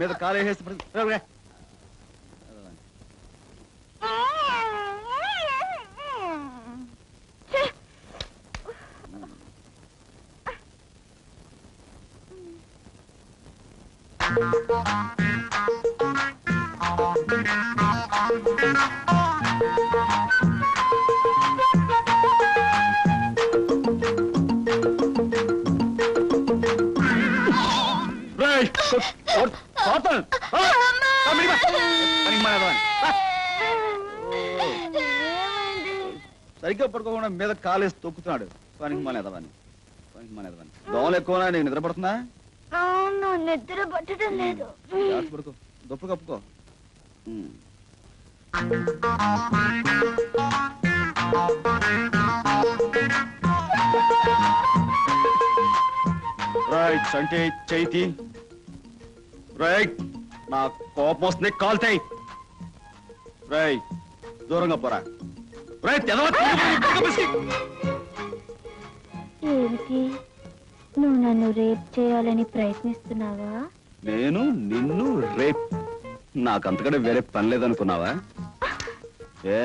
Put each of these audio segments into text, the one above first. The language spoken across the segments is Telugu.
మీద కాలే సరిగ్గా పడుకోకుండా మీద కాలేసి తొక్కుతున్నాడు. పనికి మానేదవాని దోమలు ఎక్కువ. నీకు నిద్ర పడుతుందా? నిద్ర పట్టడం లేదు. పడుకో, దుప్పు కప్పుకో. రైట్ అంటే చైతి రైట్. నా కోపం వస్తుంది, కాల్తాయి. రైట్ దూరంగా పోరా. ఏమిటి, నువ్వు నన్ను రేప్ చేయాలని ప్రయత్నిస్తున్నావా? నేను నిన్ను రేప్? నాకంతకంటే వేరే పని లేదనుకున్నావా? ఏ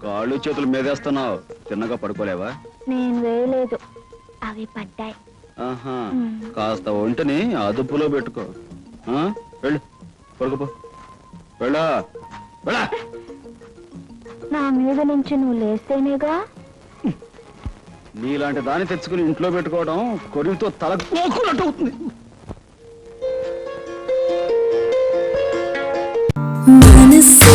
కాళ్ళు చేతులు మీదేస్తున్నావు, తిన్నగా పడుకోలేవా? నేను వేయలేదు, అవి పడ్డాయి. ఆహా, కాస్త ఒంటిని అదుపులో పెట్టుకో. వెళ్ళు, పడుకోపో. వెళ్ళా వెళ్ళా. నా మీద నుంచి నువ్వు లేస్తేనేగా. నీలాంటి దాన్ని తెచ్చుకుని ఇంట్లో పెట్టుకోవడం కొరివితో తల కోకున్నట్టు అవుతుంది. మనసే